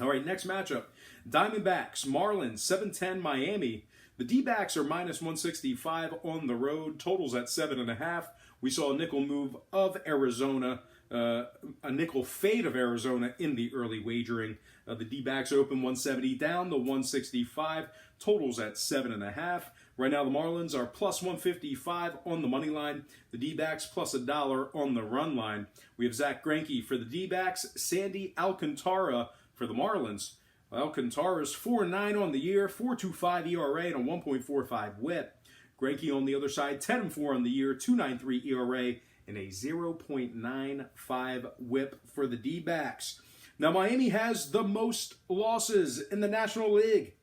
All right, next matchup. Diamondbacks, Marlins, 7-10 Miami. The D-backs are minus 165 on the road. Totals at 7.5. We saw a nickel move of Arizona, a nickel fade of Arizona in the early wagering. The D-backs open 170 down to 165. Totals at 7.5. Right now the Marlins are plus 155 on the money line. The D-backs plus $1 on the run line. We have Zach Greinke for the D-backs, Sandy Alcantara for the Marlins. Alcantara's 4.9 on the year, 4.25 ERA, and a 1.45 WHIP. Greinke on the other side, 10-4 on the year, 2.93 ERA, and a 0.95 WHIP for the D-backs. Now Miami has the most losses in the National League,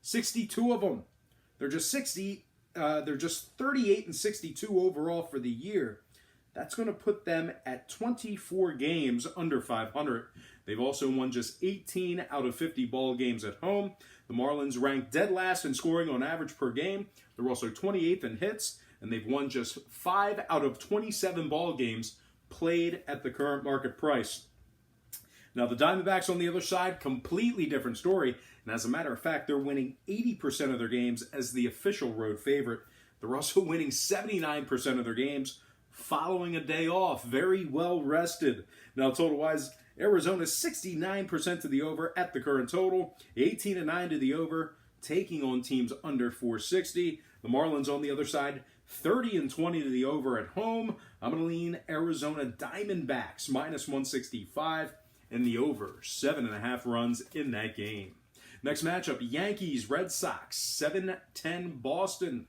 62 of them. They're just 38-62 overall for the year. That's going to put them at 24 games under 500. They've also won just 18 out of 50 ball games at home. The Marlins rank dead last in scoring on average per game. They're also 28th in hits, and they've won just 5 out of 27 ball games played at the current market price. Now, the Diamondbacks on the other side, completely different story. And as a matter of fact, they're winning 80% of their games as the official road favorite. They're also winning 79% of their games following a day off. Very well rested. Now, total-wise, Arizona 69% to the over at the current total. 18-9 to the over, taking on teams under 460. The Marlins on the other side, 30-20 to the over at home. I'm going to lean Arizona Diamondbacks, minus 165. And the over, 7.5 runs in that game. Next matchup, Yankees Red Sox, 7-10 Boston.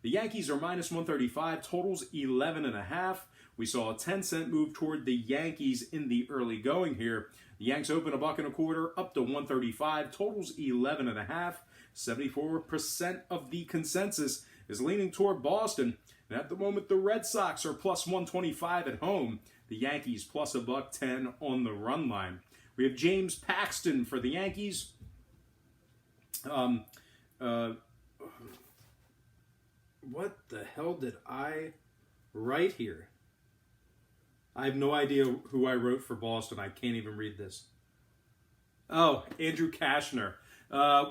The Yankees are minus 135, totals 11.5. We saw a 10-cent move toward the Yankees in the early going here. The Yanks open $1.25 up to 135, totals 11.5. 74% of the consensus is leaning toward Boston. And at the moment, the Red Sox are plus 125 at home. The Yankees plus $1.10 on the run line. We have James Paxton for the Yankees. What the hell did I write here? I have no idea who I wrote for Boston. I can't even read this. Oh, Andrew Kashner.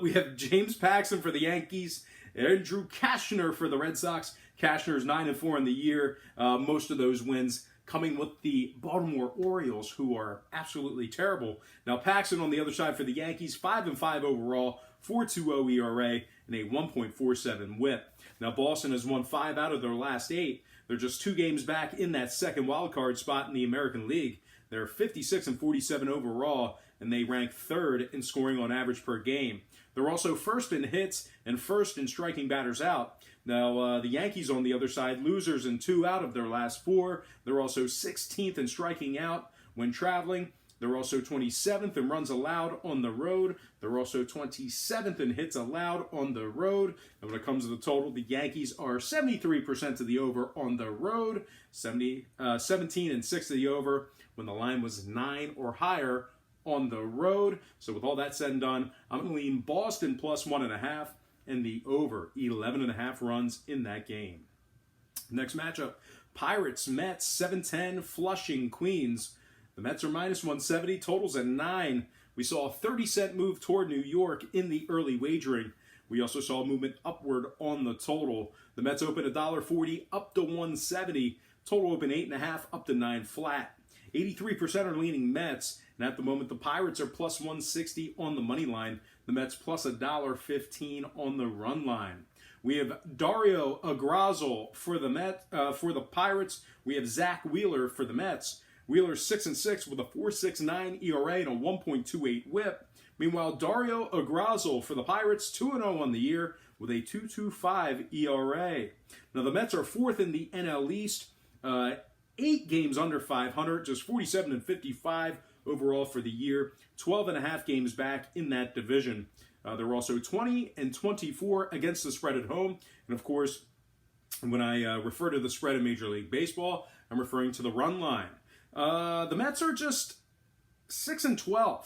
We have James Paxton for the Yankees. Andrew Kashner for the Red Sox. Kashner is 9-4 in the year. Most of those wins coming with the Baltimore Orioles, who are absolutely terrible. Now, Paxton on the other side for the Yankees, 5-5 overall, 4.20 ERA, and a 1.47 WHIP. Now, Boston has won 5 out of their last 8. They're just 2 games back in that second wildcard spot in the American League. They're 56-47 overall, and they rank 3rd in scoring on average per game. They're also 1st in hits and 1st in striking batters out. Now, the Yankees on the other side, losers in 2 out of their last 4. They're also 16th in striking out when traveling. They're also 27th in runs allowed on the road. They're also 27th in hits allowed on the road. And when it comes to the total, the Yankees are 73% to the over on the road, 17-6 to the over when the line was 9 or higher on the road. So with all that said and done, I'm going to lean Boston plus 1.5 and the over 11.5 runs in that game. Next matchup, Pirates, Mets, 7-10, Flushing, Queens. The Mets are minus 170, totals at 9. We saw a 30-cent move toward New York in the early wagering. We also saw a movement upward on the total. The Mets open $1.40 up to 170. Total open 8.5 up to 9 flat. 83% are leaning Mets, and at the moment the Pirates are plus 160 on the money line. The Mets plus $1.15 on the run line. We have Dario Agrazal for the Pirates. We have Zach Wheeler for the Mets. Wheeler's 6-6 with a 4.69 ERA and a 1.28 WHIP. Meanwhile, Dario Agrazal for the Pirates, 2-0 on the year with a 2.25 ERA. Now, the Mets are 4th in the NL East, 8 games under 500, just 47-55 overall for the year, 12.5 games back in that division. They're also 20-24 against the spread at home. And of course, when I refer to the spread in Major League Baseball, I'm referring to the run line. The Mets are just 6-12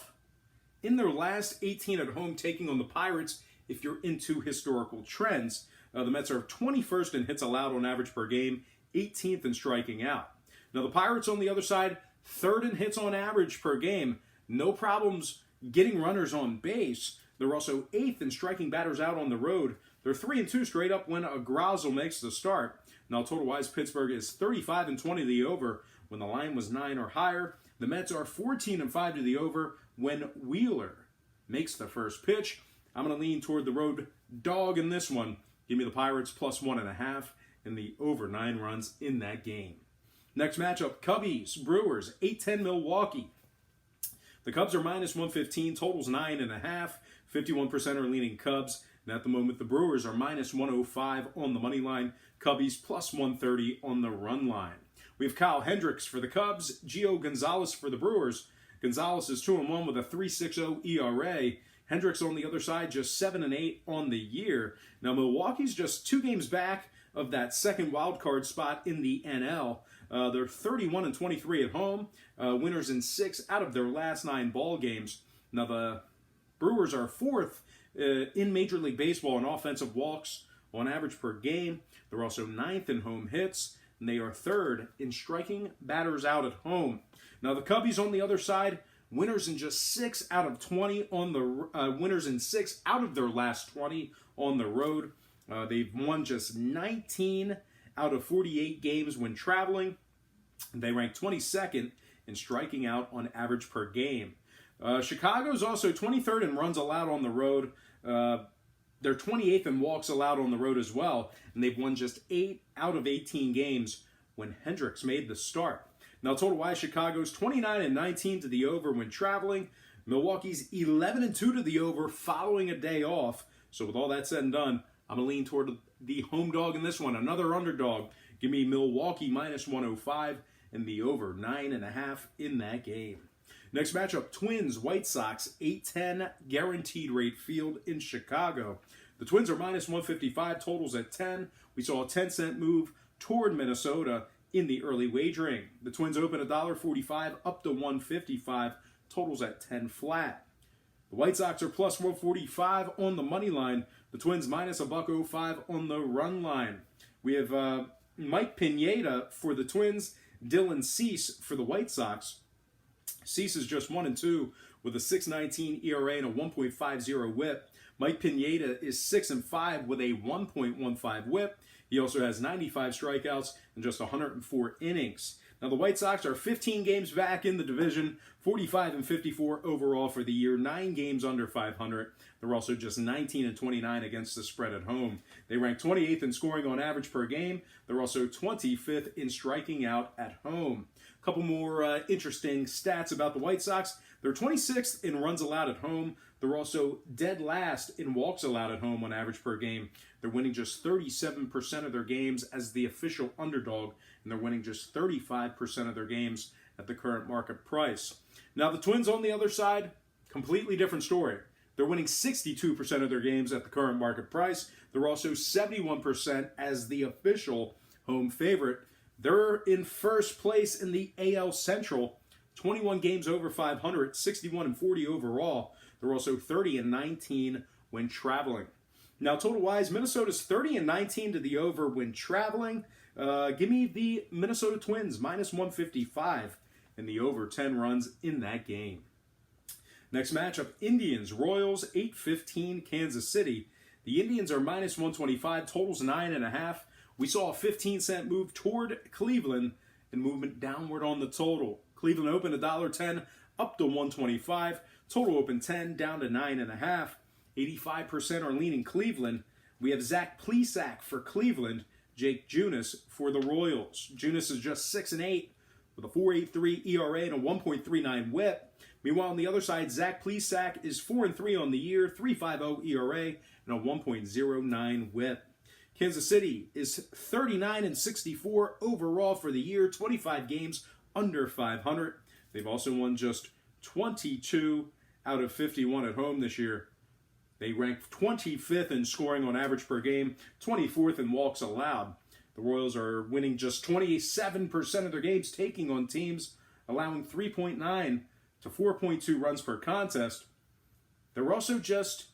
in their last 18 at home, taking on the Pirates. If you're into historical trends, the Mets are 21st in hits allowed on average per game, 18th in striking out. Now the Pirates on the other side, 3rd in hits on average per game. No problems getting runners on base. They're also 8th in striking batters out on the road. They're 3-2 straight up when a Grazel makes the start. Now, total-wise, Pittsburgh is 35-20 to the over when the line was 9 or higher. The Mets are 14-5 to the over when Wheeler makes the first pitch. I'm going to lean toward the road dog in this one. Give me the Pirates plus 1.5 and the over 9 runs in that game. Next matchup, Cubbies, Brewers, 8-10 Milwaukee. The Cubs are minus 115, totals 9.5. 51% are leaning Cubs. And at the moment, the Brewers are minus 105 on the money line. Cubbies plus 130 on the run line. We have Kyle Hendricks for the Cubs, Gio Gonzalez for the Brewers. Gonzalez is 2-1 with a 3.60 ERA. Hendricks on the other side, just 7-8 on the year. Now, Milwaukee's just 2 games back of that second wild card spot in the NL. They're 31-23 at home, winners in 6 out of their last 9 ball games. Now, the Brewers are 4th in Major League Baseball in offensive walks on average per game. They're also 9th in home hits, and they are 3rd in striking batters out at home. Now, the Cubbies on the other side, winners in just 6 out of 20 on the winners in 6 out of their last 20 on the road. They've won just 19 out of 48 games when traveling. They rank 22nd in striking out on average per game. Chicago's also 23rd in runs allowed on the road. They're 28th in walks allowed on the road as well, and they've won just 8 out of 18 games when Hendricks made the start. Now, total-wise, Chicago's 29-19 to the over when traveling. Milwaukee's 11-2 to the over following a day off. So with all that said and done, I'm going to lean toward the home dog in this one, another underdog. Give me Milwaukee minus 105 and the over 9.5 in that game. Next matchup, Twins, White Sox, 8-10 guaranteed rate field in Chicago. The Twins are minus 155, totals at 10. We saw a 10-cent move toward Minnesota in the early wagering. The Twins open $1.45 up to $1.55, totals at 10 flat. The White Sox are plus 145 on the money line. The Twins minus $1.05 on the run line. We have Mike Pineda for the Twins, Dylan Cease for the White Sox. Cease is just 1-2 with a 6.19 ERA and a 1.50 WHIP. Mike Pineda is 6-5 with a 1.15 WHIP. He also has 95 strikeouts and just 104 innings. Now, the White Sox are 15 games back in the division, 45-54 overall for the year, 9 games under 500. They're also just 19-29 against the spread at home. They rank 28th in scoring on average per game. They're also 25th in striking out at home. A couple more interesting stats about the White Sox. They're 26th in runs allowed at home. They're also dead last in walks allowed at home on average per game. They're winning just 37% of their games as the official underdog, and they're winning just 35% of their games at the current market price. Now, the Twins on the other side, completely different story. They're winning 62% of their games at the current market price. They're also 71% as the official home favorite. They're in first place in the AL Central, 21 games over 500, 61-40 overall. They're also 30-19 when traveling. Now, total-wise, Minnesota's 30-19 to the over when traveling. Give me the Minnesota Twins, minus 155, and the over 10 runs in that game. Next matchup, Indians, Royals, 8-15, Kansas City. The Indians are minus 125, totals 9.5. We saw a 15-cent move toward Cleveland and movement downward on the total. Cleveland opened $1.10 up to 125. Total open 10 down to 9.5. 85% are leaning Cleveland. We have Zach Plesac for Cleveland, Jake Junis for the Royals. Junis is just 6-8 with a 4.83 ERA and a 1.39 WHIP. Meanwhile, on the other side, Zach Plesac is 4-3 on the year, 3.50 ERA and a 1.09 WHIP. Kansas City is 39-64 overall for the year, 25 games under 500. They've also won just 22 out of 51 at home this year. They rank 25th in scoring on average per game, 24th in walks allowed. The Royals are winning just 27% of their games, taking on teams allowing 3.9 to 4.2 runs per contest. They're also just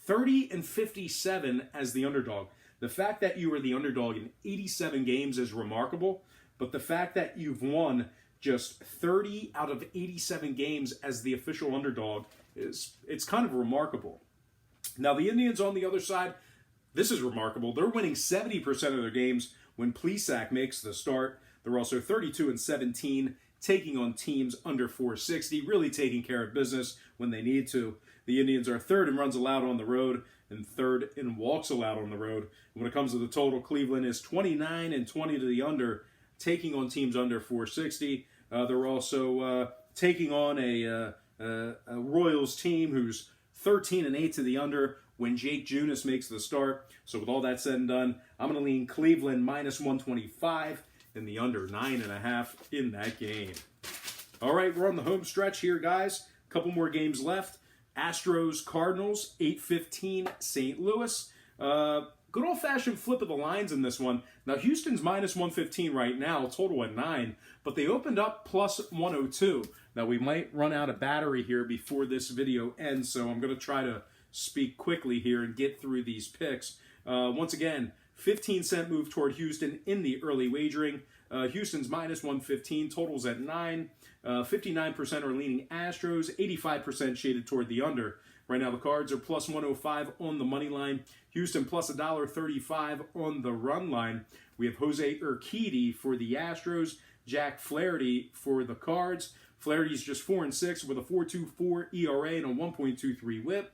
30-57 as the underdog. The fact that you are the underdog in 87 games is remarkable, but the fact that you've won just 30 out of 87 games as the official underdog. It's kind of remarkable. Now, the Indians on the other side, this is remarkable. They're winning 70% of their games when Plesac makes the start. They're also 32-17, taking on teams under 460, really taking care of business when they need to. The Indians are third in runs allowed on the road and third in walks allowed on the road. When it comes to the total, Cleveland is 29-20 to the under, taking on teams under 460. They're also taking on a Royals team who's 13-8 to the under when Jake Junis makes the start. So with all that said and done, I'm going to lean Cleveland -125 and the under 9.5 in that game. All right, we're on the home stretch here, guys. A couple more games left. Astros, Cardinals, 8:15, St. Louis. Good old-fashioned flip of the lines in this one. Now, Houston's -115 right now, total at 9, but they opened up +102. Now, we might run out of battery here before this video ends, so I'm going to try to speak quickly here and get through these picks. Once again, 15-cent move toward Houston in the early wagering. Houston's -115, totals at 9. 59% are leaning Astros, 85% shaded toward the under. Right now, the Cards are +105 on the money line. Houston +1.35 on the run line. We have Jose Urquidy for the Astros, Jack Flaherty for the Cards. Flaherty's just 4-6 with a 4.24 ERA and a 1.23 WHIP.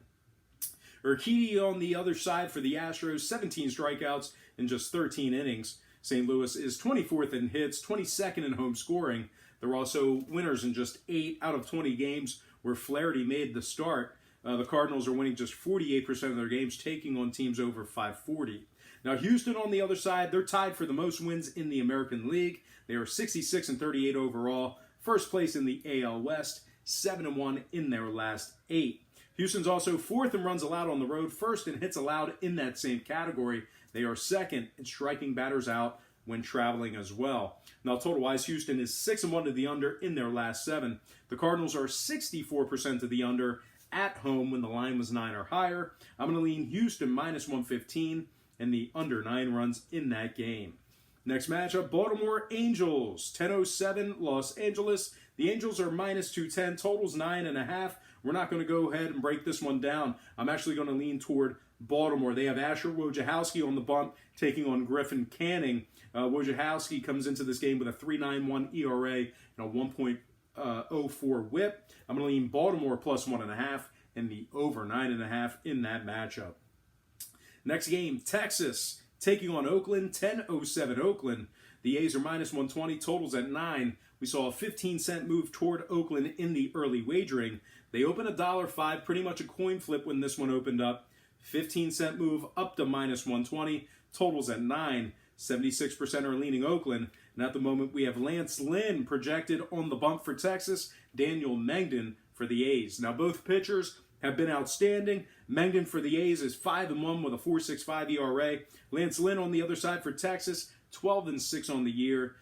Urquidy on the other side for the Astros, 17 strikeouts in just 13 innings. St. Louis is 24th in hits, 22nd in home scoring. They're also winners in just 8 out of 20 games where Flaherty made the start. The Cardinals are winning just 48% of their games, taking on teams over 540. Now, Houston on the other side, they're tied for the most wins in the American League. They are 66-38 overall. First place in the AL West, 7-1 in their last 8. Houston's also 4th in runs allowed on the road, 1st in hits allowed in that same category. They are 2nd in striking batters out when traveling as well. Now, total-wise, Houston is 6-1 to the under in their last 7. The Cardinals are 64% to the under at home when the line was 9 or higher. I'm going to lean Houston -115 and the under 9 runs in that game. Next matchup, Baltimore Angels, 10:07 Los Angeles. The Angels are -210, totals 9.5. We're not going to go ahead and break this one down. I'm actually going to lean toward Baltimore. They have Asher Wojciechowski on the bump, taking on Griffin Canning. Wojciechowski comes into this game with a 3.91 ERA and a 1.04 WHIP. I'm going to lean Baltimore +1.5 and the over 9.5 in that matchup. Next game, Texas taking on Oakland, 10:07 Oakland. The A's are -120, totals at 9. We saw a 15-cent move toward Oakland in the early wagering. They opened $1.05, pretty much a coin flip when this one opened up. 15-cent move up to -120, totals at 9. 76% are leaning Oakland. And at the moment, we have Lance Lynn projected on the bump for Texas, Daniel Mengden for the A's. Now, both pitchers have been outstanding. Mengden for the A's is 5-1 with a 4.65 ERA. Lance Lynn on the other side for Texas, 12-6 on the year.